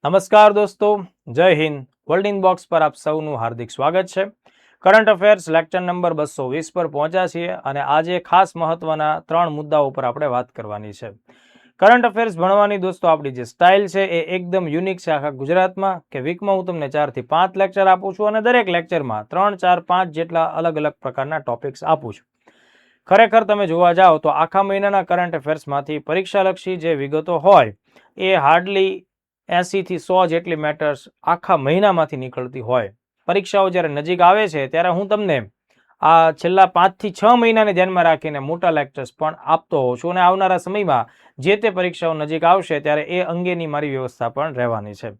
નમસ્કાર દોસ્તો, જય હિન્દ. વર્લ્ડ ઇનબોક્સ પર આપ સૌનું હાર્દિક સ્વાગત છે. કરંટ અફેર્સ લેક્ચર નંબર 220 પર પહોંચ્યા છીએ અને આજે ખાસ મહત્વના 3 મુદ્દાઓ પર આપણે વાત કરવાની છે. કરંટ અફેર્સ ભણવાની દોસ્તો આપણી જે સ્ટાઇલ છે એ એકદમ યુનિક છે આખા ગુજરાતમાં કે વીકમાં હું તમને 4 થી 5 લેક્ચર આપું છું અને દરેક લેક્ચરમાં 3, 4, 5 જેટલા અલગ અલગ પ્રકારના ટોપિક્સ આપું છું. ખરેખર તમે જોવા જાઓ તો આખા મહિનાના કરંટ અફેર્સમાંથી પરીક્ષાલક્ષી જે વિગતો હોય એ હાર્ડલી 80 થી 100 જેટલી મેટર્સ આખા મહિનામાંથી નીકળતી હોય. પરીક્ષાઓ જ્યારે નજીક આવે છે ત્યારે હું તમને આ છેલ્લા 5 થી 6 મહિનાને ધ્યાનમાં રાખીને મોટા લેક્ચર્સ પણ આપતો હોઉં છું અને આવનારા સમયમાં જે તે પરીક્ષાઓ નજીક આવશે ત્યારે એ અંગેની મારી વ્યવસ્થા પણ રહેવાની છે.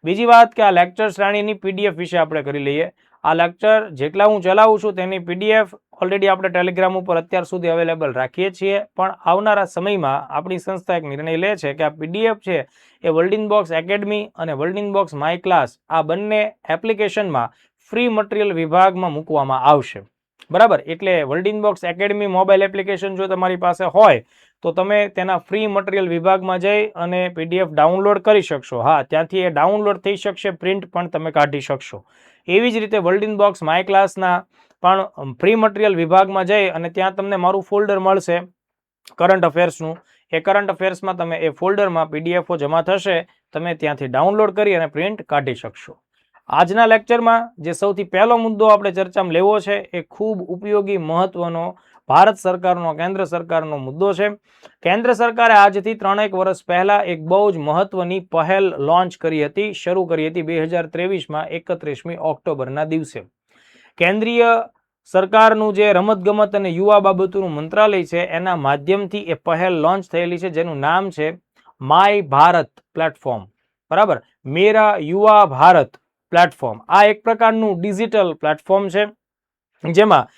બીજી વાત કે આ લેક્ચર શ્રેણીની પીડીએફ વિશે આપણે કરી લઈએ. આ લેક્ચર જેટલા હું ચલાવું છું તેની પીડીએફ ઓલરેડી આપણે ટેલિગ્રામ ઉપર અત્યાર સુધી અવેલેબલ રાખીએ છીએ, પણ આવનારા સમયમાં આપણી સંસ્થા એક નિર્ણય લે છે કે આ પીડીએફ છે એ વર્લ્ડ ઇનબોક્સ એકેડમી અને વર્લ્ડ ઇનબોક્સ માય ક્લાસ આ બંને એપ્લિકેશનમાં ફ્રી મટીરિયલ વિભાગમાં મૂકવામાં આવશે. બરાબર, એટલે world inbox academy mobile application જો તમારી પાસે હોય તો તમે તેના ફ્રી મટીરિયલ વિભાગમાં જઈ અને પીડીએફ ડાઉનલોડ કરી શકશો. હા, ત્યાંથી એ ડાઉનલોડ થઈ શકશે, પ્રિન્ટ પણ તમે કાઢી શકશો. એવી જ રીતે વર્લ્ડ ઇનબોક્સ માય ક્લાસના પણ ફ્રી મટીરિયલ વિભાગમાં જઈ અને ત્યાં તમને મારું ફોલ્ડર મળશે કરંટ અફેર્સનું. એ કરંટ અફેર્સમાં તમે એ ફોલ્ડરમાં પીડીએફો જમા થશે, તમે ત્યાંથી ડાઉનલોડ કરી અને પ્રિન્ટ કાઢી શકશો. આજના લેક્ચરમાં જે સૌથી પહેલો મુદ્દો આપણે ચર્ચામાં લેવો છે એ ખૂબ ઉપયોગી મહત્વનો ભારત સરકારનો, કેન્દ્ર સરકારનો મુદ્દો છે. કેન્દ્ર સરકારે આજથી 3-1 વર્ષ પહેલા એક બહુ જ મહત્વની પહેલ લોન્ચ કરી હતી, શરૂ કરી હતી 2023માં 31મી ઓક્ટોબરના દિવસે. કેન્દ્રીય સરકારનું જે રમતગમત અને યુવા બાબતોનું મંત્રાલય છે એના માધ્યમથી એ પહેલ લોન્ચ થયેલી છે જેનું નામ છે માય ભારત પ્લેટફોર્મ. બરાબર, મેરા યુવા ભારત પ્લેટફોર્મ. આ એક પ્રકારનું ડિજિટલ પ્લેટફોર્મ છે જેમાં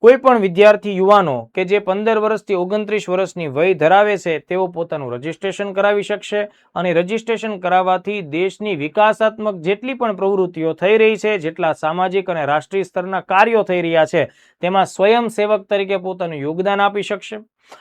કોઈ પણ વિદ્યાર્થી યુવાનો કે જે 15 વર્ષથી 29 વર્ષની વય ધરાવે છે તેઓ પોતાનું રજીસ્ટ્રેશન કરાવી શકશે અને રજીસ્ટ્રેશન કરાવવાથી દેશની વિકાસાત્મક જેટલી પણ પ્રવૃત્તિઓ થઈ રહી છે, જેટલા સામાજિક અને રાષ્ટ્રીય સ્તરના કાર્યો થઈ રહ્યા છે તેમાં સ્વયંસેવક તરીકે પોતાનું યોગદાન આપી શકશે.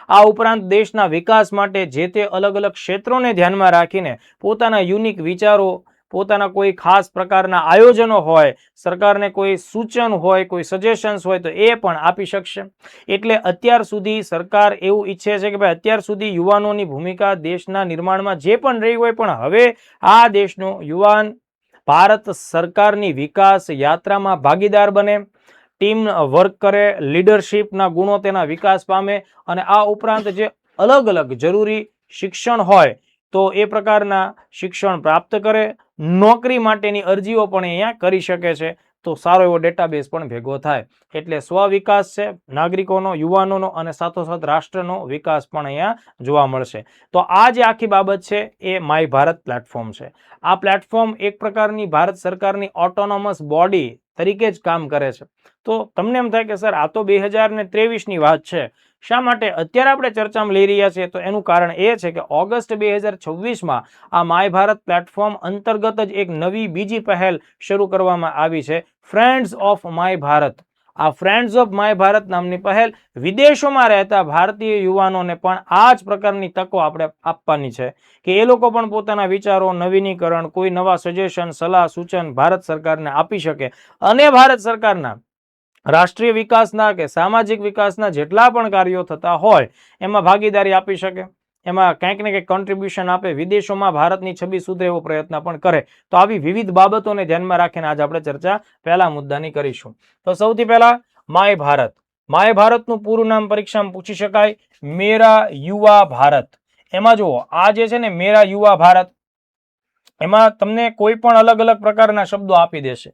આ ઉપરાંત દેશના વિકાસ માટે જે તે અલગ અલગ ક્ષેત્રોને ધ્યાનમાં રાખીને પોતાના યુનિક વિચારો, પોતાના કોઈ ખાસ પ્રકારના આયોજનો હોય, સરકારને કોઈ સૂચન હોય, કોઈ સજેશન્સ હોય તો એ પણ આપી શકશે. એટલે અત્યાર સુધી સરકાર એવું ઈચ્છે છે કે ભાઈ અત્યાર સુધી યુવાનોની ભૂમિકા દેશના નિર્માણમાં જે પણ રહી હોય, પણ હવે આ દેશનો યુવાન ભારત સરકારની વિકાસ યાત્રામાં ભાગીદાર બને, ટીમ વર્ક કરે, લીડરશિપના ગુણો તેના વિકાસ પામે અને આ ઉપરાંત જે અલગ અલગ જરૂરી શિક્ષણ હોય તો એ પ્રકારના શિક્ષણ પ્રાપ્ત કરે, નોકરી માટેની અરજીઓ પણ અહીંયા કરી શકે છે, તો સારો એવો ડેટાબેઝ પણ ભેગો થાય. એટલે સ્વ વિકાસ છે નાગરિકોનો, યુવાનોનો અને સાથોસાથ રાષ્ટ્રનો વિકાસ પણ અહીંયા જોવા મળશે. તો આ જે આખી બાબત છે એ માય ભારત પ્લેટફોર્મ છે. આ પ્લેટફોર્મ એક પ્રકારની ભારત સરકારની ઓટોનોમસ બોડી તરીકે જ કામ કરે છે. તો તમને એમ થાય કે સર આ તો 2023ની વાત છે, શા માટે અત્યારે આપણે ચર્ચામાં લઈ રહ્યા છીએ? તો એનું કારણ એ છે કે ઓગસ્ટ 2026માં આ માય ભારત પ્લેટફોર્મ અંતર્ગત જ એક નવી બીજી પહેલ શરૂ કરવામાં આવી છે, ફ્રેન્ડ્સ ઓફ માય ભારત. આ ફ્રેન્ડ્સ ઓફ માય ભારત નામની પહેલ વિદેશોમાં રહેતા ભારતીય યુવાનોને પણ આ જ પ્રકારની તકો આપણે આપવાની છે કે એ લોકો પણ પોતાના વિચારો, નવીનીકરણ, કોઈ નવા સજેશન, સલાહ, સૂચન ભારત સરકારને આપી શકે અને ભારત સરકારના રાષ્ટ્રીય વિકાસના કે સામાજિક વિકાસના જેટલા પણ કાર્યો થતા હોય એમાં ભાગીદારી આપી શકે, એમાં કંઈક ને કંઈક કોન્ટ્રીબ્યુશન આપે, વિદેશોમાં ભારતની છબી સુધરે એવો પ્રયત્ન પણ કરે. તો આવી વિવિધ બાબતોને ધ્યાનમાં રાખીને આજે આપણે ચર્ચા પહેલા મુદ્દાની કરીશું. તો સૌથી પહેલા માય ભારત. માય ભારતનું પૂરું નામ પરીક્ષામાં પૂછી શકાય, મેરા યુવા ભારત. એમાં જુઓ આ જે છે ને મેરા યુવા ભારત, એમાં તમને કોઈ પણ અલગ અલગ પ્રકારના શબ્દો આપી દેશે,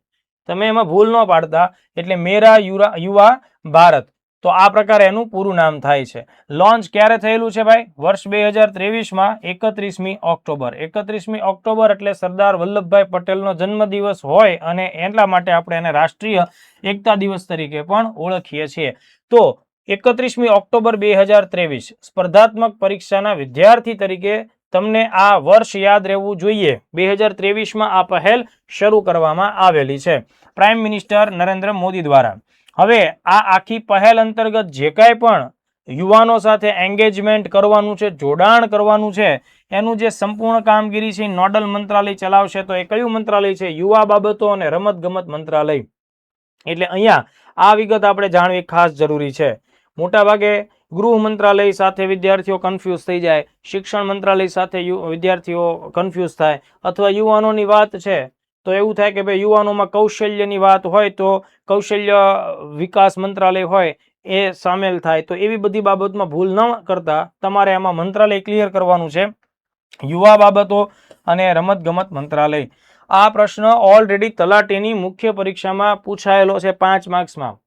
તમે એમાં ભૂલ ન પાડતા. એટલે મેરા યુવા ભારત, તો આ પ્રકારે એનું પૂરું નામ થાય છે. લોન્ચ ક્યારે થયેલું છે ભાઈ? વર્ષ 2023માં 31મી ઓક્ટોબર. 31મી ઓક્ટોબર એટલે સરદાર વલ્લભભાઈ પટેલનો જન્મદિવસ હોય અને એટલા માટે આપણે એને રાષ્ટ્રીય એકતા દિવસ તરીકે પણ ઓળખીએ છીએ. તો 31મી ઓક્ટોબર 2023 સ્પર્ધાત્મક પરીક્ષાના વિદ્યાર્થી તરીકે તમને આ વર્ષ યાદ રહેવું જોઈએ. 2023માં આ પહેલ શરૂ કરવામાં આવેલી છે પ્રાઇમ મિનિસ્ટર નરેન્દ્ર મોદી દ્વારા. હવે આ આખી પહેલ અંતર્ગત જે કાંઈ પણ યુવાનો સાથે એન્ગેજમેન્ટ કરવાનું છે, જોડાણ કરવાનું છે, એનું જે સંપૂર્ણ કામગીરી છે નોડલ મંત્રાલય ચલાવશે. તો એ કયું મંત્રાલય છે? યુવા બાબતો અને રમતગમત મંત્રાલય. એટલે અહીંયા આ વિગત આપણે જાણવી ખાસ જરૂરી છે. મોટાભાગે ગૃહ મંત્રાલય સાથે વિદ્યાર્થીઓ કન્ફ્યુઝ થઈ જાય, શિક્ષણ મંત્રાલય સાથે વિદ્યાર્થીઓ કન્ફ્યુઝ થાય, અથવા યુવાનોની વાત છે તો એવું થાય કે ભાઈ યુવાનોમાં કૌશલ્યની વાત હોય તો કૌશલ્ય વિકાસ મંત્રાલય હોય એ સામેલ થાય. તો એવી બધી બાબતમાં ભૂલ ન કરતા તમારે આમાં મંત્રાલય ક્લિયર કરવાનું છે, યુવા બાબતો અને રમતગમત મંત્રાલય. આ પ્રશ્ન ઓલરેડી તલાટીની મુખ્ય પરીક્ષામાં પૂછાયેલો છે 5 માર્ક્સમાં.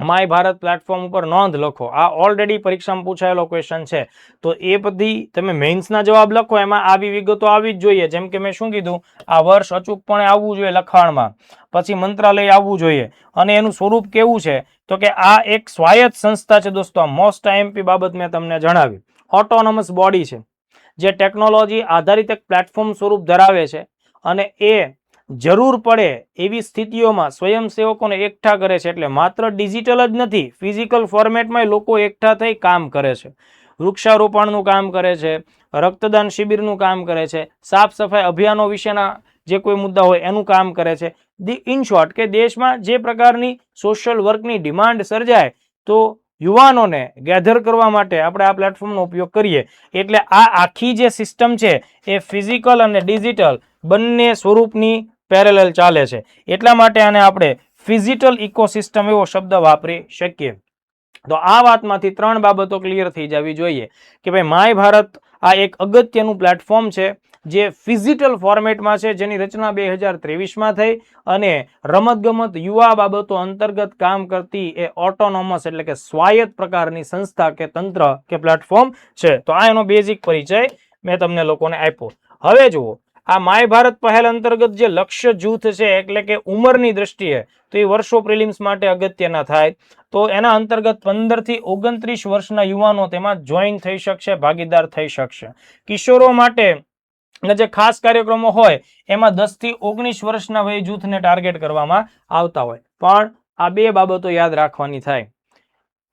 માય ભારત પ્લેટફોર્મ ઉપર નોંધ લખો, આ ઓલરેડી પરીક્ષામાં પૂછાયેલો ક્વેશ્ચન છે. તો એ બધી તમે મેઇન્સના જવાબ લખો, એમાં આવી વિગતો આવી જ જોઈએ. જેમ કે મેં શું કીધું, આ વર્ષ અચૂકપણે આવવું જોઈએ લખાણમાં, પછી મંત્રાલય આવવું જોઈએ, અને એનું સ્વરૂપ કેવું છે તો કે આ એક સ્વાયત્ત સંસ્થા છે દોસ્તો. આ મોસ્ટ આઈએમપી બાબત મેં તમને જણાવી. ઓટોનોમસ બોડી છે જે ટેકનોલોજી આધારિત એક પ્લેટફોર્મ સ્વરૂપ ધરાવે છે, અને એ જરૂર પડે એવી સ્થિતિઓમાં સ્વયંસેવકોને એકઠા કરે છે. એટલે માત્ર ડિજિટલ જ નથી, ફિઝિકલ ફોર્મેટમાં લોકો એકઠા થઈ કામ કરે છે. વૃક્ષારોપણનું કામ કરે છે, રક્તદાન શિબિરનું કામ કરે છે, સાફ સફાઈ અભિયાનો વિશેના જે કોઈ મુદ્દા હોય એનું કામ કરે છે. ઇન શોર્ટ કે દેશમાં જે પ્રકારની સોશિયલ વર્કની ડિમાન્ડ સર્જાય તો યુવાનોને ગેધર કરવા માટે આપણે આ પ્લેટફોર્મનો ઉપયોગ કરીએ. એટલે આ આખી જે સિસ્ટમ છે એ ફિઝિકલ અને ડિજિટલ બંને સ્વરૂપની પેરેલલ ચાલે છે. એટલા માટે આને આપણે ફિઝિટલ ઇકોસિસ્ટમ એવો શબ્દ વાપરી શકીએ. તો આ વાતમાંથી 3 બાબતો ક્લિયર થઈ જવી જોઈએ કે ભાઈ માય ભારત આ એક અગત્યનું પ્લેટફોર્મ છે જે ફિઝિટલ ફોર્મેટમાં છે, જેની રચના 2023માં થઈ, અને રમતગમત યુવા બાબતો અંતર્ગત કામ કરતી એ ઓટોનોમસ એટલે કે સ્વાયત્ત પ્રકારની સંસ્થા કે તંત્ર કે પ્લેટફોર્મ છે. તો આ એનો બેઝિક પરિચય મેં તમને લોકોને આપ્યો. હવે જુઓ, આ માય ભારત પહેલ અંતર્ગત જે લક્ષ્ય જૂથ છે એટલે કે ઉંમરની દ્રષ્ટિએ તો એ વર્ષો પ્રિલિમ્સ માટે અગત્યના થાય. તો એના અંતર્ગત 15 થી 29 વર્ષના યુવાનો તેમાં જોઈન થઈ શકશે, ભાગીદાર થઈ શકશે. કિશોરો માટે જે ખાસ કાર્યક્રમો હોય એમાં 10 થી 19 વર્ષના વય જૂથને ટાર્ગેટ કરવામાં આવતા હોય. પણ આ 2 બાબતો યાદ રાખવાની થાય.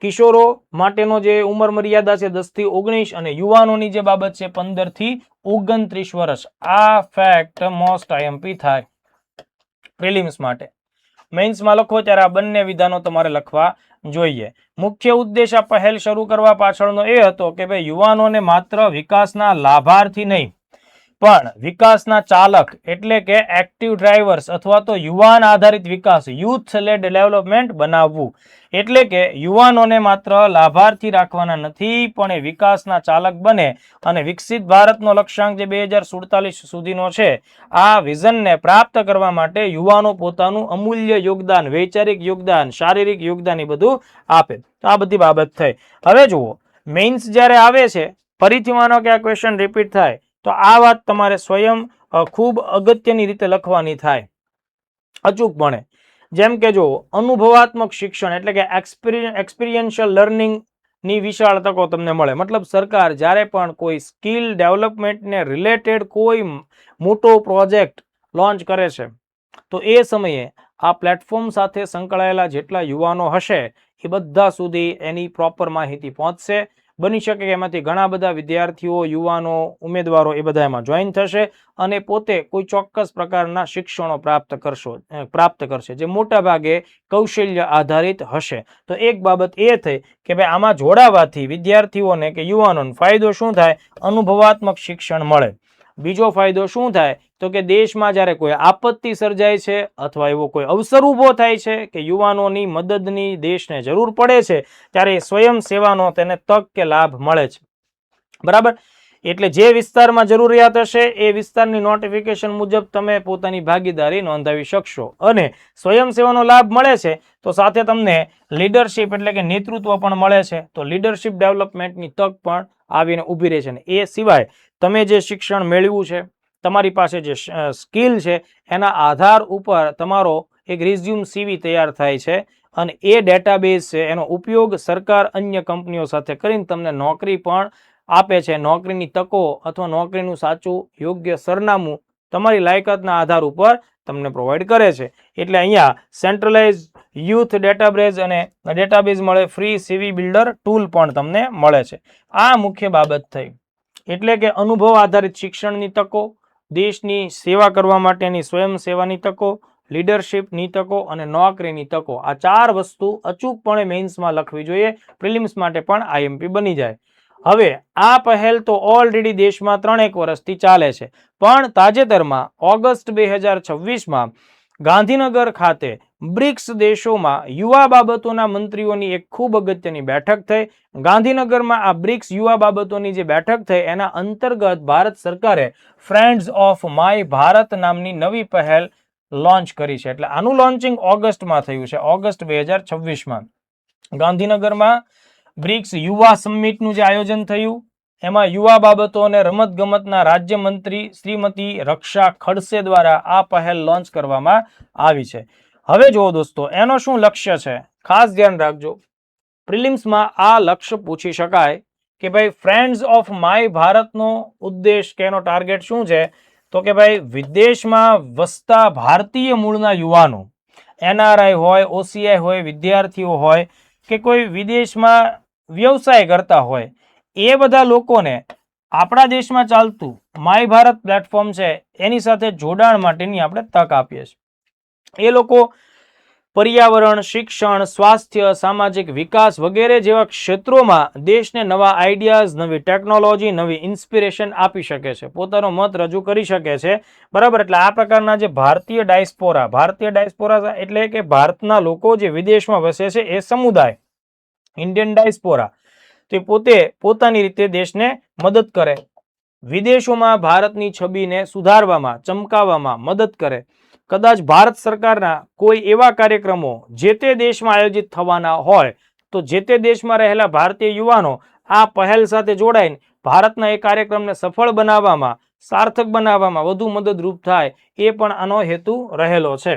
કિશોરો માટેનો જે ઉંમર મર્યાદા છે 10 થી 19, અને યુવાનોની જે બાબત છે 15 થી 29 વર્ષ. આ ફેક્ટ મોસ્ટ આઈએમપી થાય પ્રિલિમ્સ માટે. મેઇન્સમાં લખો ત્યારે આ બંને વિધાનો તમારે લખવા જોઈએ. મુખ્ય ઉદ્દેશ આ પહેલ શરૂ કરવા પાછળનો એ હતો કે ભાઈ યુવાનોને માત્ર વિકાસના લાભાર્થી નહીં પણ વિકાસના ચાલક એટલે કે એક્ટિવ ડ્રાઈવર્સ અથવા તો યુવાન આધારિત વિકાસ, યુથ લેડ ડેવલપમેન્ટ બનાવવું. એટલે કે યુવાનોને માત્ર લાભાર્થી રાખવાના નથી પણ એ વિકાસના ચાલક બને, અને વિકસિત ભારતનો લક્ષ્યાંક જે 2047 સુધીનો છે આ વિઝનને પ્રાપ્ત કરવા માટે યુવાનો પોતાનું અમૂલ્ય યોગદાન, વૈચારિક યોગદાન, શારીરિક યોગદાન એ બધું આપે. તો આ બધી બાબત થઈ. હવે જુઓ, મેઇન્સ જ્યારે આવે છે, ફરીથી માનો કે આ ક્વેશ્ચન રિપીટ થાય તો આ વાત તમારે સ્વયં ખૂબ અગત્યની રીતે લખવાની થાય અચૂકપણે. જેમ કે જો અનુભવાત્મક શિક્ષણ એટલે કે એક્સપિરિયન્શિયલ લર્નિંગ ની વિશાળ તકો તમને મળે. મતલબ સરકાર જ્યારે પણ કોઈ સ્કિલ ડેવલપમેન્ટને રિલેટેડ કોઈ મોટો પ્રોજેક્ટ લોન્ચ કરે છે તો એ સમયે આ પ્લેટફોર્મ સાથે સંકળાયેલા જેટલા યુવાનો હશે એ બધા સુધી એની પ્રોપર માહિતી પહોંચશે. બની શકે કે એમાંથી ઘણા બધા વિદ્યાર્થીઓ, યુવાનો, ઉમેદવારો એ બધા એમાં જોઈન થશે અને પોતે કોઈ ચોક્કસ પ્રકારના શિક્ષણો પ્રાપ્ત કરશે જે મોટા ભાગે કૌશલ્ય આધારિત હશે. તો એક બાબત એ થઈ કે ભાઈ આમાં જોડાવાથી વિદ્યાર્થીઓને કે યુવાનોને ફાયદો શું થાય? અનુભવાત્મક શિક્ષણ મળે. બીજો ફાયદો શું થાય તો કે દેશમાં જ્યારે કોઈ આપત્તિ સર્જાય છે અથવા એવો કોઈ અવસર ઊભો થાય છે કે યુવાનોની મદદની દેશને જરૂર પડે છે ત્યારે સ્વયં સેવાનો તેને તક કે લાભ મળે છે. બરાબર? એટલે જે વિસ્તારમાં જરૂરિયાત હશે એ વિસ્તારની નોટિફિકેશન મુજબ તમે પોતાની ભાગીદારી નોંધાવી શકશો, અને સ્વયં સેવાનો લાભ મળે છે તો સાથે તમને લીડરશિપ એટલે કે નેતૃત્વ પણ મળે છે. તો લીડરશિપ ડેવલપમેન્ટની તક પણ આવીને ઊભી રહે છે. એ સિવાય તમે જે શિક્ષણ મેળવ્યું છે, તમારી પાસે જે સ્કિલ છે એના આધાર ઉપર તમારો એક રિઝ્યુમ CV તૈયાર થાય છે, અને એ ડેટાબેઝ છે એનો ઉપયોગ સરકાર અન્ય કંપનીઓ સાથે કરીને તમને નોકરી પણ આપે છે. નોકરીની તકો અથવા નોકરીનું સાચું યોગ્ય સરનામું તમારી લાયકાતના આધાર ઉપર તમને પ્રોવાઈડ કરે છે. એટલે અહીંયા સેન્ટ્રલાઇઝ યુથ ડેટાબેઝ અને ડેટાબેઝ મળે, ફ્રી સીવી બિલ્ડર ટૂલ પણ તમને મળે છે. આ મુખ્ય બાબત થઈ. એટલે કે અનુભવ આધારિત શિક્ષણની તકો, દેશની સેવા કરવા માટેની સ્વયં સેવાની તકો, લીડરશિપની તકો અને નોકરીની તકો. આ 4 વસ્તુ અચૂકપણે મેઇન્સમાં લખવી જોઈએ. પ્રિલિમ્સ માટે પણ આઈએમપી બની જાય. હવે આ પહેલ તો ઓલરેડી દેશમાં 3-1 વર્ષથી ચાલે છે, પણ તાજેતરમાં ઓગસ્ટ 2026માં ગાંધીનગર ખાતે બ્રિક્સ દેશોમાં યુવા બાબતોના મંત્રીઓની એક ખૂબ અગત્યની બેઠક થઈ. ગાંધીનગરમાં આ બ્રિક્સ યુવા બાબતોની જે બેઠક થઈ એના અંતર્ગત ભારત સરકારે ફ્રેન્ડ્સ ઓફ માય ભારત નામની નવી પહેલ લોન્ચ કરી છે. એટલે આનું લોન્ચિંગ ઓગસ્ટમાં થયું છે, ઓગસ્ટ 2026માં. ગાંધીનગરમાં બ્રિક્સ યુવા સમિટનું જે આયોજન થયું એમાં યુવા બાબતો અને રમતગમતના રાજ્યમંત્રી શ્રીમતી રક્ષા ખડસે દ્વારા આ પહેલ લોન્ચ કરવામાં આવી છે. હવે જુઓ દોસ્તો, એનો શું લક્ષ્ય છે, ખાસ ધ્યાન રાખજો. પ્રિલિમ્સમાં આ લક્ષ્ય પૂછી શકાય કે ભાઈ ફ્રેન્ડ્સ ઓફ માય ભારતનો ઉદ્દેશ કે એનો ટાર્ગેટ શું છે, તો કે ભાઈ વિદેશમાં વસતા ભારતીય મૂળના યુવાનો, એનઆરઆઈ હોય, ઓસીઆઈ હોય, વિદ્યાર્થીઓ હોય કે કોઈ વિદેશમાં વ્યવસાય કરતા હોય, એ બધા લોકોને આપણા દેશમાં ચાલતું માય ભારત પ્લેટફોર્મ છે એની સાથે જોડાણ માટેની આપણે તક આપીએ છીએ. એ લોકો પર્યાવરણ, શિક્ષણ, સ્વાસ્થ્ય, સામાજિક વિકાસ વગેરે જેવા ક્ષેત્રોમાં દેશને નવા આઈડિયાઝ, નવી ટેકનોલોજી, નવી ઇન્સ્પિરેશન આપી શકે છે, પોતાનો મત રજૂ કરી શકે છે. બરાબર. એટલે આ પ્રકારના જે ભારતીય ડાયસ્પોરા એટલે કે ભારતના લોકો જે વિદેશમાં વસે છે એ સમુદાય, ઇન્ડિયન ડાયસ્પોરા, તે પોતે પોતાની રીતે દેશને મદદ કરે, વિદેશોમાં ભારતની છબીને સુધારવામાં, ચમકાવવામાં મદદ કરે. કદાચ ભારત સરકારના કોઈ એવા કાર્યક્રમો જે તે દેશમાં આયોજિત થવાના હોય તો જે તે દેશમાં રહેલા ભારતીય યુવાનો આ પહેલ સાથે જોડાઈને ભારતના એ કાર્યક્રમને સફળ બનાવવામાં, સાર્થક બનાવવામાં વધુ મદદરૂપ થાય, એ પણ આનો હેતુ રહેલો છે.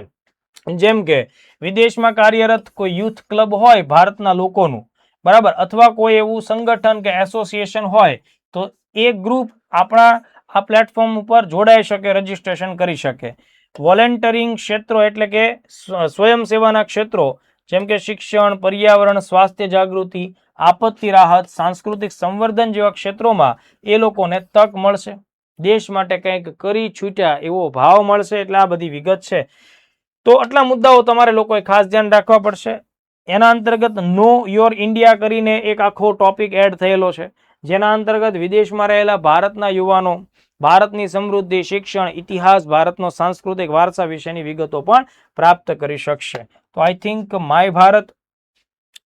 જેમ કે વિદેશમાં કાર્યરત કોઈ યુથ ક્લબ હોય ભારતના લોકોનું, બરાબર, અથવા કોઈ એવું સંગઠન કે એસોસિએશન હોય તો એ ગ્રુપ આપણા આ પ્લેટફોર્મ ઉપર જોડાઈ શકે, રજીસ્ટ્રેશન કરી શકે. વોલેન્ટરિંગ ક્ષેત્રો એટલે કે સ્વયંસેવાના ક્ષેત્રો જેમ કે શિક્ષણ, પર્યાવરણ, સ્વાસ્થ્ય જાગૃતિ, આપત્તિ રાહત, સાંસ્કૃતિક સંવર્ધન જેવા ક્ષેત્રોમાં એ લોકોને તક મળશે, દેશ માટે કંઈક કરી છૂટ્યા એવો ભાવ મળશે. એટલે આ બધી વિગત છે. તો આટલા મુદ્દાઓ તમારે લોકોએ ખાસ ધ્યાન રાખવા પડશે. એના અંતર્ગત નો યોર ઇન્ડિયા કરીને એક આખો ટોપિક એડ થયેલો છે, જેના અંતર્ગત વિદેશમાં રહેલા ભારતના યુવાનો ભારતની સમૃદ્ધિ, શિક્ષણ, ઇતિહાસ, ભારતનો સાંસ્કૃતિક વારસા વિશેની વિગતો પણ પ્રાપ્ત કરી શકશે. તો આઈ થિંક માય ભારત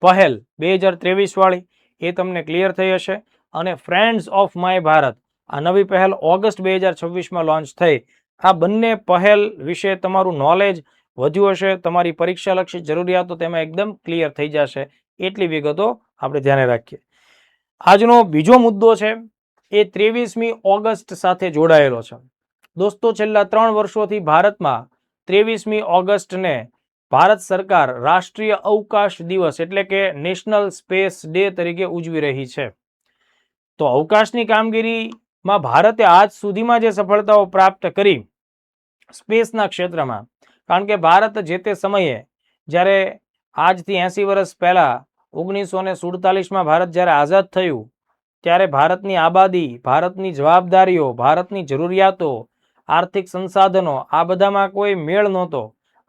પહેલ 2023 વાળી એ તમને ક્લિયર થઈ હશે. અને ફ્રેન્ડ્સ ઓફ માય ભારત આ નવી પહેલ ઓગસ્ટ 2026માં લોન્ચ થઈ. આ બંને પહેલ વિશે તમારું નોલેજ વધ્યું હશે, તમારી પરીક્ષાલક્ષી જરૂરિયાતો તેમાં એકદમ ક્લિયર થઈ જશે. એટલી વિગતો આપણે ધ્યાને રાખીએ. આજનો બીજો મુદ્દો છે એ 23મી ઓગસ્ટ સાથે જોડાયેલો છે. દોસ્તો, છેલ્લા 3 વર્ષોથી ભારતમાં 23મી ઓગસ્ટને ભારત સરકાર રાષ્ટ્રીય અવકાશ દિવસ એટલે કે નેશનલ સ્પેસ ડે તરીકે ઉજવી રહી છે. તો અવકાશની કામગીરીમાં ભારતે આજ સુધીમાં જે સફળતાઓ પ્રાપ્ત કરી સ્પેસના ક્ષેત્રમાં, કારણ કે ભારત જે તે સમયે જ્યારે આજથી 80 વર્ષ પહેલા 1947માં ભારત જ્યારે આઝાદ થયું ત્યારે ભારતની આબાદી, ભારતની જવાબદારીઓ, ભારતની જરૂરિયાતો, આર્થિક સંસાધનો આ બધામાં કોઈ મેળ નહોતો.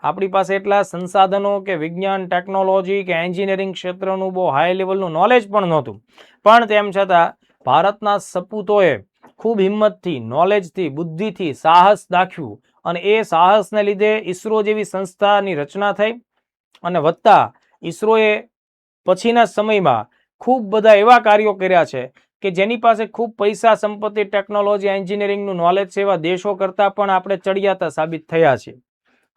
આપણી પાસે એટલા સંસાધનો કે વિજ્ઞાન, ટેકનોલોજી કે એન્જિનિયરિંગ ક્ષેત્રનું બહુ હાઈ લેવલનું નોલેજ પણ નહોતું. પણ તેમ છતાં ભારતના સપૂતોએ ખૂબ હિંમતથી, નોલેજથી, બુદ્ધિથી સાહસ દાખ્યું અને એ સાહસને લીધે ઈસરો જેવી સંસ્થાની રચના થઈ. અને વત્તા ઈસરોએ પછીના સમયમાં ખૂબ બધા એવા કાર્યો કર્યા છે કે જેની પાસે ખૂબ પૈસા, સંપત્તિ, ટેકનોલોજી, એન્જિનિયરિંગનું નોલેજ છે એવા દેશો કરતાં પણ આપણે ચડિયાતા સાબિત થયા છીએ.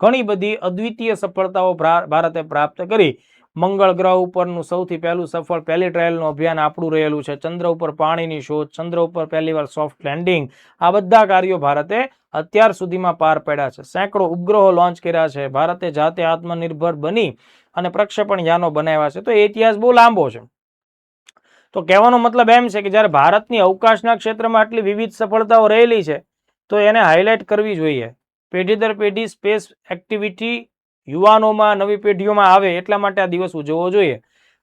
ઘણી બધી અદ્વિતીય સફળતાઓ ભારતે પ્રાપ્ત કરી. મંગળ ગ્રહ ઉપરનું સૌથી પહેલું સફળ પહેલી ટ્રાયલનું અભિયાન આપણું રહેલું છે. ચંદ્ર ઉપર પાણીની શોધ, ચંદ્ર ઉપર પહેલીવાર સોફ્ટ લેન્ડિંગ, આ બધા કાર્યો ભારતે અત્યાર સુધીમાં પાર પાડ્યા છે. સેંકડો ઉપગ્રહો લોન્ચ કર્યા છે. ભારતે જાતે આત્મનિર્ભર બની અને પ્રક્ષેપણ યાનો બનાવ્યા છે. તો એ ઇતિહાસ બહુ લાંબો છે. તો કહેવાનો મતલબ એમ છે કે જ્યારે ભારતની અવકાશના ક્ષેત્રમાં આટલી વિવિધ સફળતાઓ રહેલી છે તો એને હાઇલાઇટ કરવી જોઈએ. પેઢી દર પેઢી સ્પેસ એક્ટિવિટી યુવાનોમાં, નવી પેઢીઓમાં આવે એટલા માટે આ દિવસ ઉજવવો જોઈએ.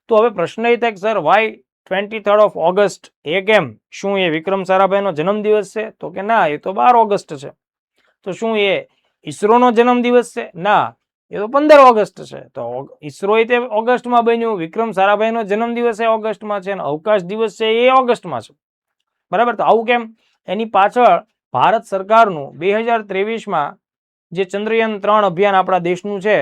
તો હવે પ્રશ્ન એ થાય કે સર વાય 23rd ઓગસ્ટ એ કેમ? શું એ વિક્રમ સારાભાઈનો જન્મદિવસ છે? તો કે ના, એ તો 12 ઓગસ્ટ છે. તો શું એ ઈસરોનો જન્મદિવસ છે? ના, એ તો 15 ઓગસ્ટ છે. તો ઈસરો તે ઓગસ્ટમાં બન્યું, વિક્રમ સારાભાઈનો જન્મદિવસ એ ઓગસ્ટમાં છે, અને અવકાશ દિવસ છે એ ઓગસ્ટમાં છે. બરાબર. તો આવું કેમ? એની પાછળ ભારત સરકારનું 2023માં જે ચંદ્રયાન 3 અભિયાન આપણા દેશનું છે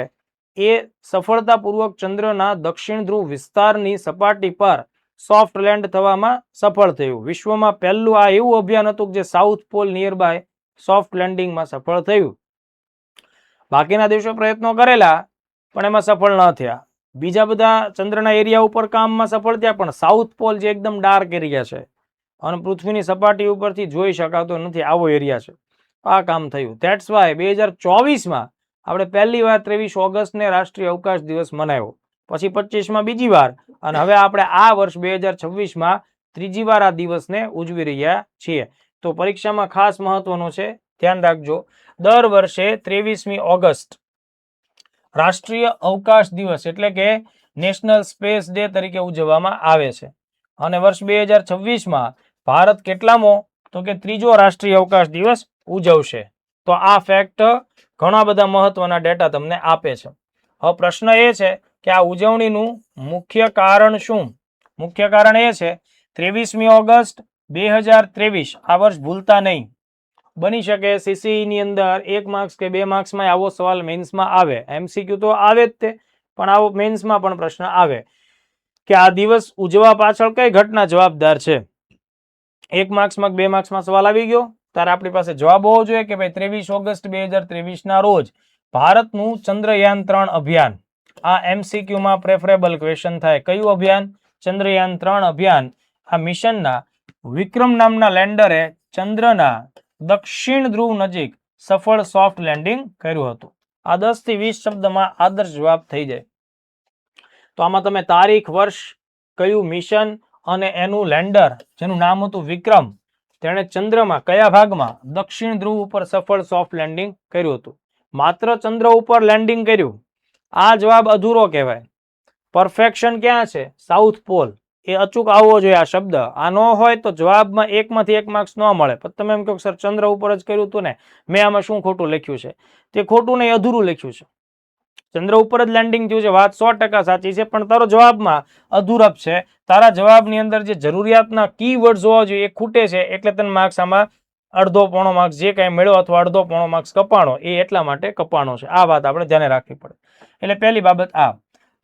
એ સફળતાપૂર્વક ચંદ્રના દક્ષિણ ધ્રુવ વિસ્તારની સપાટી પર સોફ્ટ લેન્ડ થવામાં સફળ થયું. વિશ્વમાં પહેલું આ એવું અભિયાન હતું જે south pole near by soft લેન્ડિંગમાં સફળ થયું. બાકીના દેશો પ્રયત્નો કરેલા પણ એમાં સફળ ન થયા. બીજા બધા ચંદ્રના એરિયા ઉપર કામમાં સફળ થયા, પણ સાઉથ પોલ જે એકદમ ડાર્ક એરિયા છે અને પૃથ્વીની સપાટી ઉપરથી જોઈ શકાતો નથી આવો એરિયા છે, આ કામ થયું. ધેટ્સ વાય 2024માં આપણે પહેલી વાર 23 ઓગસ્ટને રાષ્ટ્રીય અવકાશ દિવસ મનાવ્યો, પછી 25માં બીજી વાર, અને હવે આપણે આ વર્ષ 2026માં ત્રીજી વાર આ દિવસને ઉજવી રહ્યા છીએ. તો પરીક્ષામાં ખાસ મહત્વનું છે, ધ્યાન રાખજો. દર વર્ષે 23મી ઓગસ્ટ રાષ્ટ્રીય અવકાશ દિવસ એટલે કે નેશનલ સ્પેસ ડે તરીકે ઉજવવામાં આવે છે. અને વર્ષ 2026માં ભારત કેટલામો? તો કે ત્રીજો રાષ્ટ્રીય અવકાશ દિવસ ઉજવશે. તો આ ફેક્ટ ઘણા બધા મહત્વના ડેટા તમને આપે છે. હવે પ્રશ્ન એ છે કે આ ઉજવણીનું મુખ્ય કારણ શું? મુખ્ય કારણ એ છે 23મી ઓગસ્ટ 2023 આ વર્ષ ભૂલતા નહીં. બની શકે સીસી ની અંદર 1 માર્ક્સ કે 2 માર્ક્સમાં આવો સવાલ મેન્સમાં આવે. એમસીક્યુ તો આવે જ તે, પણ આવો મેન્સમાં પણ પ્રશ્ન આવે કે આ દિવસ ઉજવવા પાછળ કઈ ઘટના જવાબદાર છે. 1 માર્ક્સમાં 2 માર્ક્સમાં સવાલ આવી ગયો ત્યારે આપણી પાસે જવાબ હોવો જોઈએ કે ભાઈ 23 ઓગસ્ટ 2023ના રોજ ભારતનું ચંદ્રયાન 3 અભિયાન, આ એમસીક્યુમાં પ્રેફરેબલ ક્વેશ્ચન થાય. કયું અભિયાન? ચંદ્રયાન 3 અભિયાન. આ મિશનના વિક્રમ નામના લેન્ડરે ચંદ્રના દક્ષિણ ધ્રુવ નજીક સફળ સોફ્ટ લેન્ડિંગ કર્યું હતું. આ 10 થી 20 શબ્દમાં આદર્શ જવાબ થઈ જાય. તો આમાં તમે તારીખ, વર્ષ, કયું મિશન અને એનું લેન્ડર જેનું નામ હતું વિક્રમ, તેણે ચંદ્રમાં કયા ભાગમાં? દક્ષિણ ધ્રુવ ઉપર સફળ સોફ્ટ લેન્ડિંગ કર્યું હતું. માત્ર ચંદ્ર ઉપર લેન્ડિંગ કર્યું, આ જવાબ અધૂરો કહેવાય. પરફેક્શન ક્યાં છે? South pole. એ અચૂક આવવો જોઈએ આ શબ્દ. આ ન હોય તો જવાબમાં 1 માંથી 1 માર્ક્સ ન મળે. પણ તમે એમ કહો સર ચંદ્ર ઉપર જ કર્યું હતું ને, મેં આમાં શું ખોટું લખ્યું છે? તે ખોટું નહીં, અધૂરું લખ્યું છે. ચંદ્ર ઉપર જ લેન્ડિંગ થયું છે, વાત 100% સાચી છે, પણ તારો જવાબમાં અધૂરપ છે. તારા જવાબની અંદર જે જરૂરિયાતના કીવર્ડ્સ હોવા જોઈએ એ ખૂટે છે, એટલે તને માર્ક્સ આમાં અડધો પોણો માર્ક્સ જે કાંઈ મળ્યો અથવા અડધો પોણો માર્ક્સ કપાણો, એ એટલા માટે કપાણો છે. આ વાત આપણે ધ્યાને રાખવી પડે. એટલે પહેલી બાબત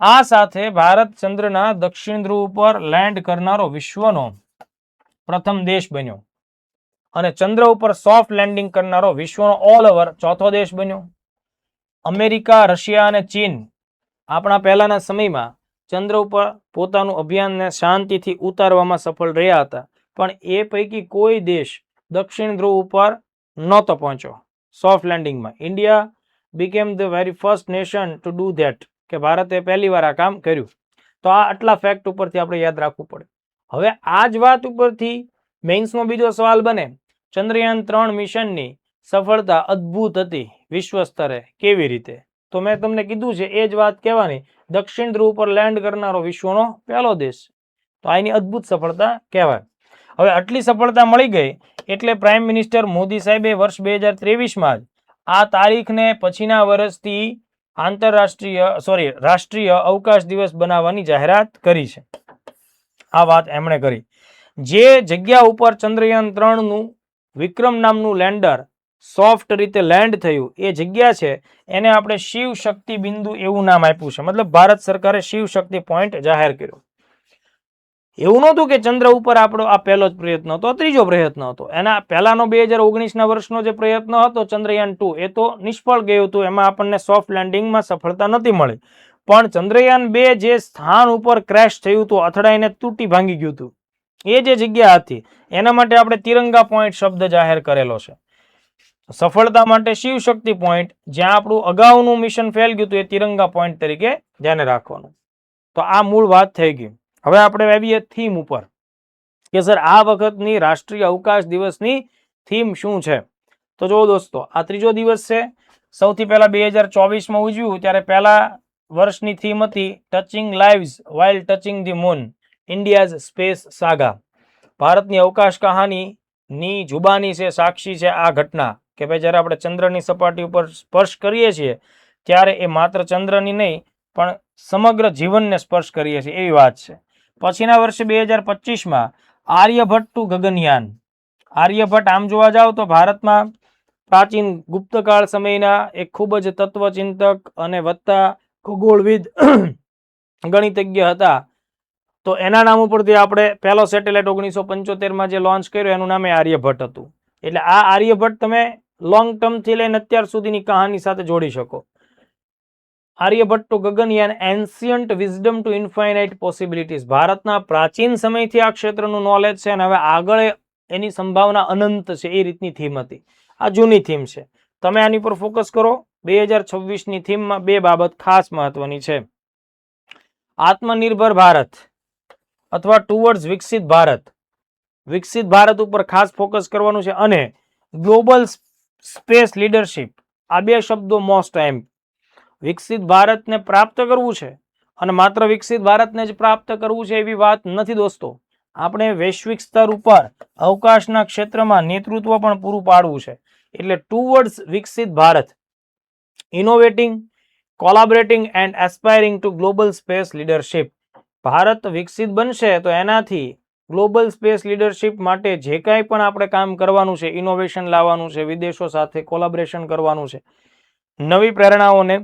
આ સાથે ભારત ચંદ્રના દક્ષિણ ધ્રુવ ઉપર લેન્ડ કરનારો વિશ્વનો પ્રથમ દેશ બન્યો અને ચંદ્ર ઉપર સોફ્ટ લેન્ડિંગ કરનારો વિશ્વનો ઓલ ઓવર ચોથો દેશ બન્યો. અમેરિકા, રશિયા અને ચીન આપણા પહેલાના સમયમાં ચંદ્ર ઉપર પોતાનું અભિયાનને શાંતિથી ઉતારવામાં સફળ રહ્યા હતા, પણ એ પૈકી કોઈ દેશ દક્ષિણ ધ્રુવ ઉપર નહોતો પહોંચ્યો સોફ્ટ લેન્ડિંગમાં. India became the very first nation to do that, કે ભારતે પહેલી વાર આ કામ કર્યું. તો આ આટલા ફેક્ટ ઉપરથી આપણે યાદ રાખવું પડે. હવે આ જ વાત ઉપરથી મેઇન્સનો બીજો સવાલ બને, ચંદ્રયાન 3 મિશનની સફળતા અદ્ભુત હતી વિશ્વ સ્તરે, કેવી રીતે? તો મેં તમને કીધું છે એ જ વાત કહેવાની, દક્ષિણ ધ્રુવ પર લેન્ડ કરનારો વિશ્વનો પહેલો દેશ, તો આની અદ્ભુત સફળતા કહેવાય. હવે આટલી સફળતા મળી ગઈ એટલે પ્રાઇમ મિનિસ્ટર મોદી સાહેબે વર્ષ 2023માં જ આ તારીખને પછીના વર્ષથી રાષ્ટ્રીય અવકાશ દિવસ બનાવવાની જાહેરાત કરી છે. આ વાત એમણે કરી. જે જગ્યા ઉપર ચંદ્રયાન 3નું વિક્રમ નામનું લેન્ડર સોફ્ટ રીતે લેન્ડ થયું એ જગ્યા છે, એને આપણે શિવ શક્તિ બિંદુ એવું નામ આપ્યું છે. મતલબ ભારત સરકારે શિવ શક્તિ પોઈન્ટ જાહેર કર્યો. એવું નહોતું કે ચંદ્ર ઉપર આપણો આ પહેલો જ પ્રયત્ન હતો, ત્રીજો પ્રયત્ન હતો. એના પહેલાનો 2019ના વર્ષનો જે પ્રયત્ન હતો ચંદ્રયાન 2, એ તો નિષ્ફળ ગયું હતું, એમાં આપણને સોફ્ટ લેન્ડિંગમાં સફળતા નથી મળી. પણ ચંદ્રયાન 2 જે સ્થાન ઉપર ક્રેશ થયું હતું, અથડાઈને તૂટી ભાંગી ગયું હતું, એ જે જગ્યા હતી એના માટે આપણે તિરંગા પોઈન્ટ શબ્દ જાહેર કરેલો છે. સફળતા માટે શિવ શક્તિ પોઈન્ટ, જ્યાં આપણું અગાઉનું મિશન ફેલ ગયું હતું, એ તિરંગા પોઈન્ટ તરીકે ધ્યાને રાખવાનું. તો આ મૂળ વાત થઈ ગઈ. હવે આપણે આવીએ થીમ ઉપર કે સર આ વખતની રાષ્ટ્રીય અવકાશ દિવસની થીમ શું છે. તો જો દોસ્તો, આ ત્રીજો દિવસ છે સૌથી પહેલા 2024માં ઉજવ્યું ત્યારે પહેલા વર્ષની થીમ હતી touching lives while touching the moon, India's space saga. ભારતની અવકાશ કહાનીની જુબાની છે, સાક્ષી છે આ ઘટના કે ભાઈ જ્યારે આપણે ચંદ્રની સપાટી ઉપર સ્પર્શ કરીએ છીએ ત્યારે એ માત્ર ચંદ્રની નહીં પણ સમગ્ર જીવનને સ્પર્શ કરીએ છીએ એવી વાત છે. પછીના વર્ષે 2025માં આર્યભટ્ટ ટુ ગગનયાન. આર્યભટ્ટ આમ જોવા જાવ તો ભારતમાં પ્રાચીન ગુપ્તકાળ સમયના એક ખૂબ જ તત્વચિંતક અને વત્તા ખગોળવિદ ગણિતજ્ઞ હતા. તો એના નામ ઉપરથી આપણે પહેલો સેટેલાઇટ 1975માં જે લોન્ચ કર્યો એનું નામે આર્યભટ્ટ હતું. એટલે આ આર્યભટ્ટ તમે લોંગ ટર્મથી લઈને અત્યાર સુધીની કહાની સાથે જોડી શકો. Aryabhatta to Gaganyaan, ancient wisdom to infinite possibilities. ભારતના પ્રાચીન સમયથી આ ક્ષેત્રનું નોલેજ છે અને હવે આગળ એની સંભાવના અનંત છે એ રીતની થીમ હતી. આ જૂની થીમ છે. તમે આની પર ફોકસ કરો. 2026ની થીમમાં બે બાબત ખાસ મહત્વની છે. આત્મનિર્ભર ભારત અથવા ટુવર્ડ્સ વિકસિત ભારત. વિકસિત ભારત ઉપર ખાસ ફોકસ કરવાનું છે અને ગ્લોબલ સ્પેસ લીડરશિપ. આ બે શબ્દો મોસ્ટ એમ. વિકસિત ભારતને પ્રાપ્ત કરવું છે અને માત્ર વિકસિત ભારતને જ પ્રાપ્ત કરવું છે એવી વાત નથી દોસ્તો. આપણે વૈશ્વિક સ્તર ઉપર અવકાશના ક્ષેત્રમાં નેતૃત્વ પણ પૂરું પાડવું છે. એટલે towards Viksit Bharat, innovating, collaborating and aspiring to global space leadership. Bharat વિકસિત બનશે તો એનાથી ગ્લોબલ સ્પેસ લીડરશિપ માટે જે કાંઈ પણ આપણે કામ કરવાનું છે, ઇનોવેશન લાવવાનું છે, વિદેશો સાથે કોલાબરેશન કરવાનું છે, નવી પ્રેરણાઓને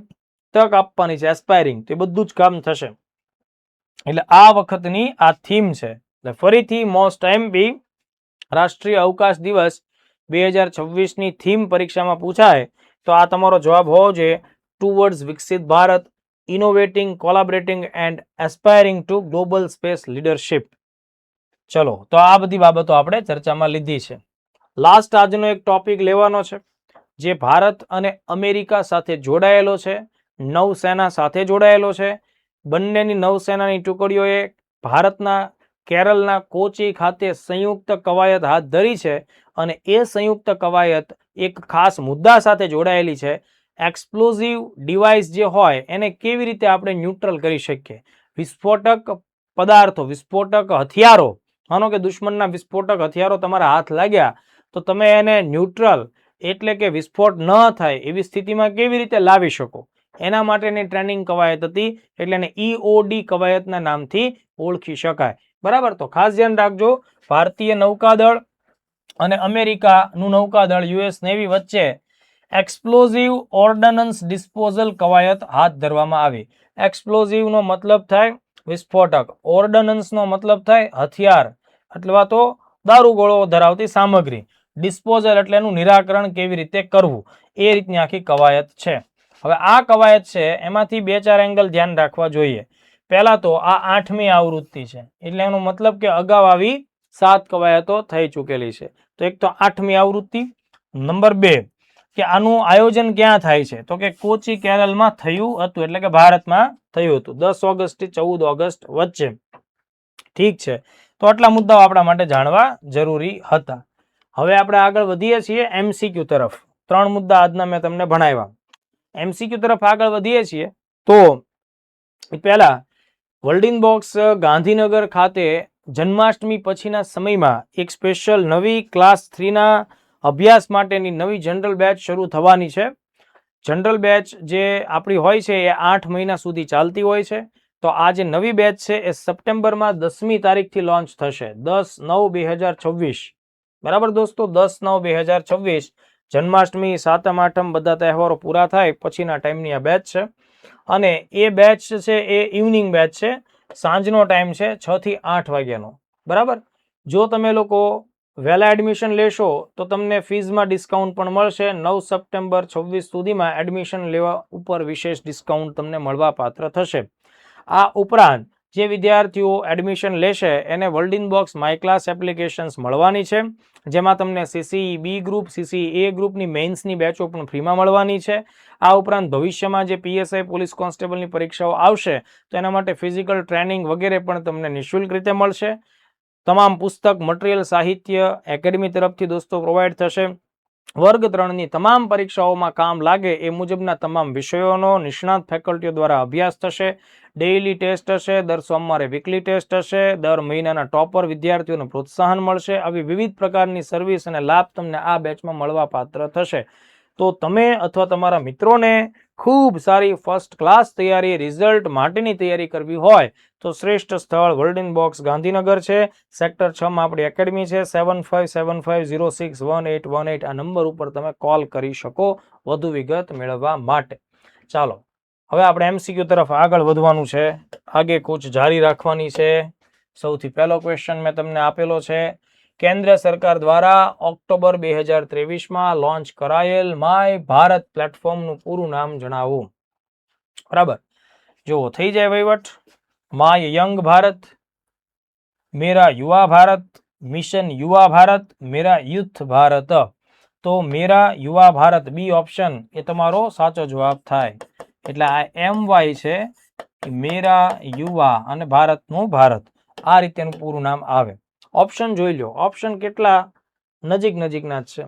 તક આપવાની છે, એસ્પાયરિંગ, તો એ બધું જ કામ થશે. એટલે આ વખતની આ થીમ છે. એટલે ફરીથી મોસ્ટ એમપી રાષ્ટ્રીય અવકાશ દિવસ 2026ની થીમ પરીક્ષામાં પૂછાય તો આ તમારો જવાબ હોવો જોઈએ. Towards Viksit Bharat, innovating, collaborating and aspiring to global space leadership. ચલો, તો આ બધી બાબતો આપણે ચર્ચામાં લીધી છે. લાસ્ટ આજનો એક ટોપિક લેવાનો છે જે ભારત અને અમેરિકા સાથે જોડાયેલો છે, નૌસેના સાથે જોડાયેલો છે. બંનેની નૌસેનાની ટુકડીઓએ ભારતના કેરળના કોચી ખાતે સંયુક્ત કવાયત હાથ ધરી છે અને એ સંયુક્ત કવાયત એક ખાસ મુદ્દા સાથે જોડાયેલી છે. એક્સપ્લોઝિવ ડિવાઇસ જે હોય એને કેવી રીતે આપણે ન્યુટ્રલ કરી શકીએ. વિસ્ફોટક પદાર્થો, વિસ્ફોટક હથિયારો, માનો કે દુશ્મનના વિસ્ફોટક હથિયારો તમારા હાથ લાગ્યા તો તમે એને ન્યુટ્રલ એટલે કે વિસ્ફોટ ન થાય એવી સ્થિતિમાં કેવી રીતે લાવી શકો, એના માટેની ટ્રેનિંગ કવાયત હતી. એટલે એને EOD કવાયતના નામથી ઓળખી શકાય. બરાબર, તો ખાસ ધ્યાન રાખજો. ભારતીય નૌકાદળ અને અમેરિકાનું નૌકાદળ US નેવી વચ્ચે એક્સપ્લોઝિવ ઓર્ડનન્સ ડિસ્પોઝલ કવાયત હાથ ધરવામાં આવી. એક્સપ્લોઝિવનો મતલબ થાય વિસ્ફોટક, ઓર્ડનન્સનો મતલબ થાય હથિયાર અથવા તો દારૂગોળો ધરાવતી સામગ્રી, ડિસ્પોઝલ એટલે એનું નિરાકરણ કેવી રીતે કરવું, એ રીતની આખી કવાયત છે. હવે આ કવાયત છે એમાંથી 2-4 એંગલ ધ્યાન રાખવા જોઈએ. પહેલા તો આ 8મી આવૃત્તિ છે એટલે એનો મતલબ કે અગાઉ આવી 7 કવાયતો થઈ ચૂકેલી છે. તો એક તો 8મી આવૃત્તિ. નંબર 2 કે આનું આયોજન ક્યાં થાય છે તો કે કોચી કેરળમાં થયું હતું, એટલે કે ભારતમાં થયું હતું 10 ઓગસ્ટ થી 14 ઓગસ્ટ વચ્ચે. ઠીક છે, તો આટલા મુદ્દાઓ આપણા માટે જાણવા જરૂરી હતા. હવે આપણે આગળ વધીએ છીએ MCQ તરફ. 3 મુદ્દા આજના મેં તમને ભણાવ્યા. MCQ તરફ આગળ વધીએ છીએ તો પહેલા વર્લ્ડિંગ બોક્સ ગાંધીનગર ખાતે જન્માષ્ટમી પછીના સમયમાં એક સ્પેશિયલ નવી ક્લાસ 3ના અભ્યાસ માટેની નવી જનરલ બેચ શરૂ થવાની છે. જનરલ બેચ જે આપણી હોય છે એ 8 મહિના સુધી ચાલતી હોય છે. તો આ જે નવી બેચ છે એ સપ્ટેમ્બરમાં 10મી તારીખથી લોન્ચ થશે, 10/9/2026. બરાબર દોસ્તો, 10/9/2026 જન્માષ્ટમી, સાતમ આઠમ બધા તહેવારો પૂરા થાય પછીના ટાઈમની આ બેચ છે. અને એ બેચ છે એ ઇવનિંગ બેચ છે, સાંજનો ટાઈમ છે 6 થી 8 વાગ્યાનો. બરાબર, જો તમે લોકો વહેલા એડમિશન લેશો તો તમને ફીઝમાં ડિસ્કાઉન્ટ પણ મળશે. 9 સપ્ટેમ્બર 26 સુધીમાં એડમિશન લેવા ઉપર વિશેષ ડિસ્કાઉન્ટ તમને મળવા પાત્ર થશે. આ ઉપરાંત જે વિદ્યાર્થીઓ એડમિશન લેશે એને વર્લ્ડિંગ બોક્સ માય ક્લાસ એપ્લિકેશન્સ મળવાની છે, જેમાં તમને CCE B group, CCE A ગ્રુપની મેઇન્સની બેચો પણ ફ્રીમાં મળવાની છે. આ ઉપરાંત ભવિષ્યમાં જે PSI પોલીસ કોન્સ્ટેબલની પરીક્ષાઓ આવશે તો એના માટે ફિઝિકલ ટ્રેનિંગ વગેરે પણ તમને નિઃશુલ્ક રીતે મળશે. તમામ પુસ્તક, મટીરિયલ, સાહિત્ય એકેડમી તરફથી દોસ્તો પ્રોવાઈડ થશે. વર્ગ 3ની તમામ પરીક્ષાઓમાં કામ લાગે એ મુજબના તમામ વિષયોનો નિષ્ણાત ફેકલ્ટીઓ દ્વારા અભ્યાસ થશે. ડેઇલી ટેસ્ટ હશે, દર સોમવારે વીકલી ટેસ્ટ હશે, દર મહિનાના ટોપર વિદ્યાર્થીઓને પ્રોત્સાહન મળશે. આવી વિવિધ પ્રકારની સર્વિસ અને લાભ તમને આ બેચમાં મળવા પાત્ર થશે. તો તમે અથવા તમારા મિત્રોને ખૂબ સારી ફર્સ્ટ ક્લાસ તૈયારી, રિઝલ્ટ માટેની તૈયારી કરવી હોય તો શ્રેષ્ઠ સ્થળ વર્લ્ડ બોક્સ ગાંધીનગર છે. સેક્ટર 6 માં આપણી એકેડમી છે. 7575061818 આ નંબર ઉપર તમે કોલ કરી શકો વધુ વિગત મેળવવા માટે. ચાલો હવે આપણે MCQ તરફ આગળ વધવાનું છે, આગે કૂચ જારી રાખવાની છે. સૌથી પહેલો ક્વેશ્ચન મેં તમને આપેલો છે, કેન્દ્ર સરકાર દ્વારા ઓક્ટોબર 2023માં લોન્ચ કરાયેલ માય ભારત પ્લેટફોર્મનું પૂરું નામ જણાવો. બરાબર, જો થઈ જાય વહીવટ. માય યંગ ભારત, મેરા યુવા ભારત, મિશન યુવા ભારત, મેરા યુથ ભારત. તો મેરા યુવા ભારત બી ઓપ્શન એ તમારો સાચો જવાબ થાય. એટલે આ MY છે, મેરા યુવા અને ભારતનું ભારત, આ રીતેનું પૂરું નામ આવે. ઓપ્શન જોઈ લો, ઓપ્શન કેટલા નજીકના જ છે.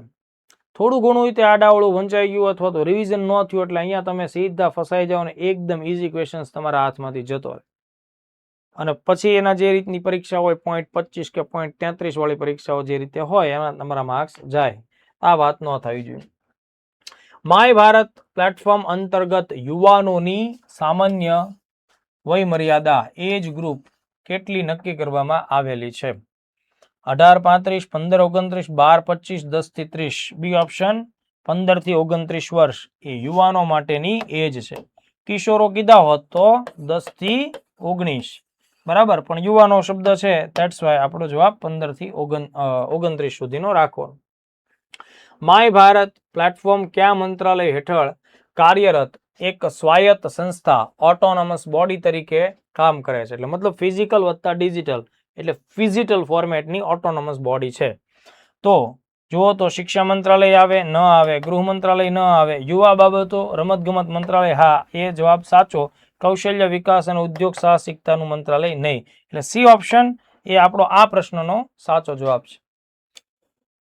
થોડું ઘણું રીતે આડાવડું વંચાઈ ગયું અથવા તો રિવિઝન ન થયું એટલે અહીંયા તમે સીધા ફસાઈ જાઓ અને એકદમ ઇઝી ક્વેશ્ચન્સ તમારા હાથમાંથી જતો રહે. અને પછી એના જે રીતની પરીક્ષા હોય 0.25 કે 0.33 વાળી પરીક્ષાઓ જે રીતે હોય એમાં તમારા માર્ક્સ જાય. આ વાત ન થવી જોઈએ. માય ભારત પ્લેટફોર્મ અંતર્ગત યુવાનોની સામાન્ય વય મર્યાદા એજ ગ્રુપ કેટલી નક્કી કરવામાં આવેલી છે? 18 35 15 29 12 25 10 થી 30. બી ઓપ્શન 15 થી 29 વર્ષ એ યુવાનો માટેની એજ છે. કિશોરો કીધા હોત તો 10 થી 19. બરાબર, પણ યુવાનો શબ્દ છે ધેટ્સ વાય આપણો જવાબ 15 થી 29 સુધીનો રાખવાનો. માય ભારત પ્લેટફોર્મ કયા મંત્રાલય હેઠળ કાર્યરત એક સ્વાયત્ત સંસ્થા ઓટોનોમસ બોડી તરીકે કામ કરે છે? એટલે મતલબ ફિઝિકલ વત્તા ડિજિટલ એટલે ફિઝિટલ ફોર્મેટની ઓટોનોમસ બોડી છે. તો જુઓ તો શિક્ષા મંત્રાલય આવે ન આવે, ગૃહ મંત્રાલય ન આવે, યુવા બાબતો રમતગમત મંત્રાલય હા એ જવાબ સાચો, કૌશલ્ય વિકાસ અને ઉદ્યોગ સાહસિકતાનું મંત્રાલય નહીં. એટલે સી ઓપ્શન એ આપણો આ પ્રશ્નનો સાચો જવાબ છે.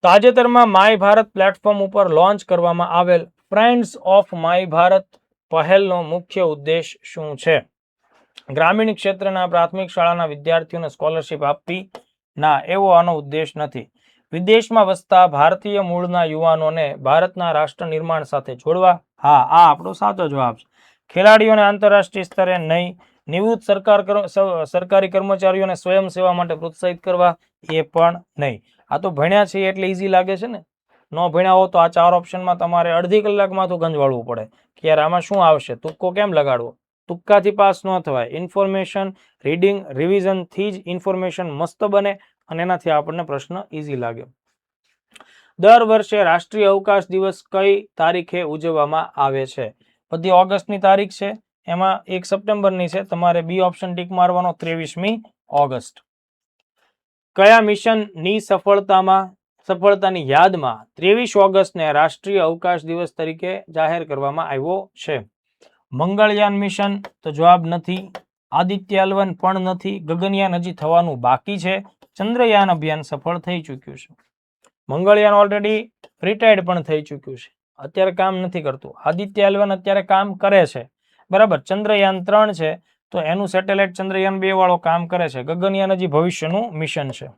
તાજેતરમાં માય ભારત પ્લેટફોર્મ ઉપર લોન્ચ કરવામાં આવેલ ફ્રેન્ડ્સ ઓફ માય ભારત પહેલનો મુખ્ય ઉદ્દેશ શું છે? ગ્રામીણ ક્ષેત્રના પ્રાથમિક શાળાના વિદ્યાર્થીઓને સ્કોલરશિપ આપવી? ના, એવો આનો ઉદ્દેશ નથી. વિદેશમાં વસતા ભારતીય મૂળના યુવાનોને ભારતના રાષ્ટ્ર નિર્માણ સાથે જોડવા? હા, આ આપણો સાચો જવાબ છે. ખેલાડીઓને આંતરરાષ્ટ્રીય સ્તરે નહીં. નિવૃત્ત સરકારી કર્મચારીઓને સ્વયંસેવા માટે પ્રોત્સાહિત કરવા? એ પણ નહીં. આ તો ભણ્યા છે એટલે ઈઝી લાગે છે ને. ન ભણ્યા હો તો આ 4 ઓપ્શનમાં તમારે અડધી કલાકમાં તો ગંજવાળવું પડે કે યાર આમાં શું આવશે, તુક્કો કેમ લગાડવો. તુક્કાથી પાસ ન થવાય. ઇન્ફોર્મેશન, રીડિંગ, રિવિઝનથી જ ઇન્ફોર્મેશન મસ્ત બને અને એનાથી આપણને પ્રશ્ન ઈઝી લાગે. દર વર્ષે રાષ્ટ્રીય અવકાશ દિવસ કઈ તારીખે ઉજવવામાં આવે છે? બધી ઓગસ્ટની તારીખ છે, એમાં 1 સપ્ટેમ્બરની છે. તમારે બી ઓપ્શન ટીક મારવાનો 23મી ઓગસ્ટ. કયા મિશનની સફળતાની યાદમાં 23 ઓગસ્ટને રાષ્ટ્રીય અવકાશ દિવસ તરીકે જાહેર કરવામાં આવ્યો છે? મંગળયાન મિશન તો જવાબ નથી. આદિત્ય-L1 પણ નથી. ગગનયાન હજી થવાનું બાકી છે. ચંદ્રયાન અભિયાન સફળ થઈ ચૂક્યું છે. મંગળયાન ઓલરેડી રિટાયર્ડ પણ થઈ ચૂક્યું છે, અત્યારે કામ નથી કરતું. આદિત્ય-L1 અત્યારે કામ કરે છે. બરાબર, ચંદ્રયાન 3 છે તો એનું સેટેલાઇટ ચંદ્રયાન 2 વાળો કામ કરે છે. ગગનયાન હજી ભવિષ્યનું મિશન છે.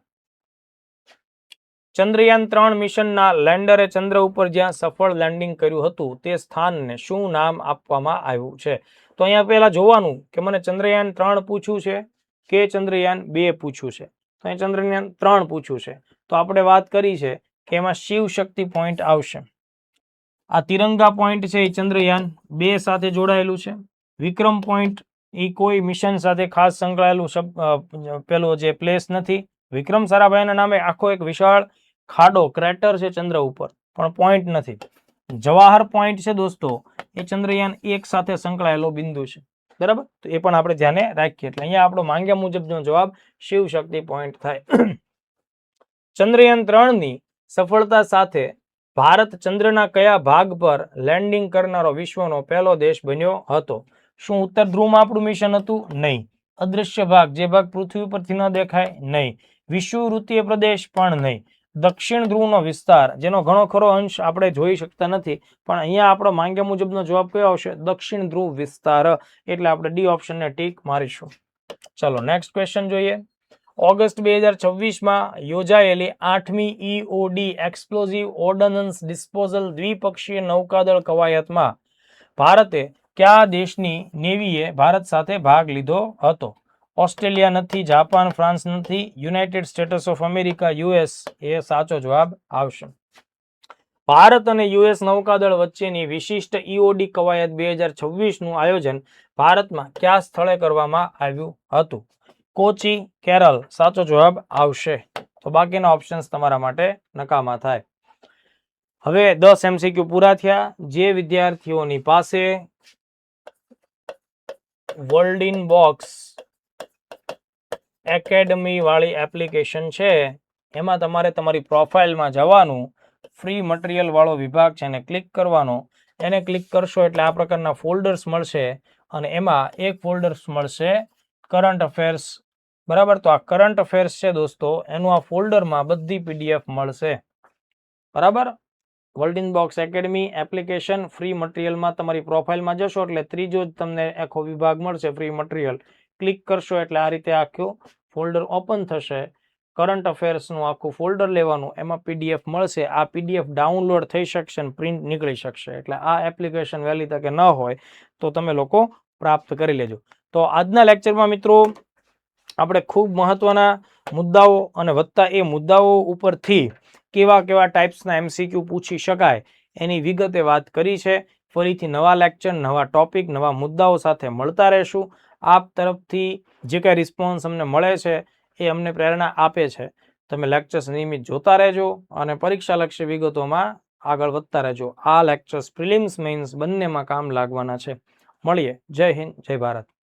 ચંદ્રયાન 3 મિશનના લેન્ડરે ચંદ્ર ઉપર જ્યાં સફળ લેન્ડિંગ કર્યું હતું તે સ્થાનને શું નામ આપવામાં આવ્યું છે? તો અહીંયા પહેલા જોવાનું કે મને ચંદ્રયાન 3 પૂછ્યું છે કે ચંદ્રયાન 2 પૂછ્યું છે. તો અહીં ચંદ્રયાન 3 પૂછ્યું છે તો આપણે વાત કરી છે કે એમાં શિવ શક્તિ પોઈન્ટ આવશે. આ તિરંગા પોઈન્ટ છે એ ચંદ્રયાન 2 સાથે જોડાયેલું છે. વિક્રમ પોઈન્ટ એ કોઈ મિશન સાથે ખાસ સંકળાયેલું પેલો જે પ્લેસ નથી. વિક્રમ સારાભાઈના નામે આખો એક વિશાળ ખાડો ક્રેટર છે ચંદ્ર ઉપર, પણ પોઈન્ટ નથી. જવાહર પોઈન્ટ છે દોસ્તો એ ચંદ્રયાન 1 સાથે સંકળાયેલો બિંદુ છે. બરાબર, તો એ પણ આપણે ધ્યાને રાખીએ. એટલે અહીંયા આપણો માંગ્યા મુજબનો જવાબ શિવ શક્તિ પોઈન્ટ થાય. ચંદ્રયાન 3ની સફળતા સાથે ભારત ચંદ્રના કયા ભાગ પર લેન્ડિંગ કરનારો વિશ્વનો પહેલો દેશ બન્યો હતો? શું ઉત્તર ધ્રુવમાં આપણું મિશન હતું? નહીં. અદૃશ્ય ભાગ, જે ભાગ પૃથ્વી ઉપરથી ન દેખાય? નહીં. વિષુવવૃત્તીય પ્રદેશ? પણ નહીં. દક્ષિણ ધ્રુવનો વિસ્તાર, જેનો ઘણો ખરો અંશ આપણે જોઈ શકતા નથી, પણ અહીંયા આપણો માંગ્યા મુજબનો જવાબ કયો આવશે? દક્ષિણ ધ્રુવ વિસ્તાર. એટલે આપણે ડી ઓપ્શનને ટીક મારીશું. ચલો નેક્સ્ટ ક્વેશ્ચન જોઈએ. ઓગસ્ટ 2026માં યોજાયેલી 8મી EOD એક્સપ્લોઝિવ ઓર્ડનન્સ ડિસ્પોઝલ દ્વિપક્ષીય નૌકાદળ કવાયતમાં ભારતે કયા દેશની નેવીએ ભારત સાથે ભાગ લીધો હતો? ઓસ્ટ્રેલિયા નથી, જાપાન, ફ્રાન્સ નથી, United states of America, US એ સાચો જવાબ આવશે. ભારત અને US નૌકાદળ વચ્ચેની વિશિષ્ટ EOD કવાયત 2026નું આયોજન ભારતમાં કયા સ્થળે કરવામાં આવ્યું હતું? કોચી, કેરળ સાચો જવાબ આવશે. તો બાકીના ઓપ્શન્સ તમારા માટે નકામા થાય. હવે 10 MCQ પૂરા થયા. જે વિદ્યાર્થીઓની પાસે વર્લ્ડ બોક્સ એકેડમી વાળી એપ્લિકેશન છે એમાં તમારે તમારી પ્રોફાઇલમાં જવાનું, ફ્રી મટીરિયલ વાળો વિભાગ છે એને ક્લિક કરવાનો. એને ક્લિક કરશો એટલે આ પ્રકારના ફોલ્ડર્સ મળશે અને એમાં એક ફોલ્ડર્સ મળશે કરંટ અફેર્સ. બરાબર, તો આ કરંટ અફેર્સ છે દોસ્તો, એનું આ ફોલ્ડરમાં બધી PDF મળશે. બરાબર, world box academy application free મટીરિયલમાં તમારી પ્રોફાઇલમાં જશો એટલે ત્રીજો જ તમને આખો વિભાગ મળશે ફ્રી મટીરિયલ. ક્લિક કરશો એટલે આ રીતે આખું ફોલ્ડર ઓપન થશે. કરંટ અફેર્સનું આખું ફોલ્ડર લેવાનું, એમાં PDF મળશે. આ PDF ડાઉનલોડ થઈ શકશે અને પ્રિન્ટ નીકળી શકશે. એટલે આ એપ્લિકેશન વહેલી તકે ન હોય તો તમે લોકો પ્રાપ્ત કરી લેજો. તો આજના લેક્ચરમાં મિત્રો આપણે ખૂબ મહત્વના મુદ્દાઓ અને વત્તા એ મુદ્દાઓ ઉપરથી કેવા કેવા ટાઈપ્સના MCQ પૂછી શકાય એની વિગતે વાત કરી છે. ફરીથી નવા લેક્ચર, નવા ટોપિક, નવા મુદ્દાઓ સાથે મળતા રહેશું. આપ તરફથી જે કાંઈ રિસ્પોન્સ અમને મળે છે એ અમને પ્રેરણા આપે છે. તમે લેક્ચર્સ નિયમિત જોતા રહેજો અને પરીક્ષાલક્ષી વિગતોમાં આગળ વધતા રહેજો. આ લેક્ચર્સ પ્રિલિમ્સ મેઇન્સ બંનેમાં કામ લાગવાના છે. મળીએ. જય હિન્દ, જય ભારત.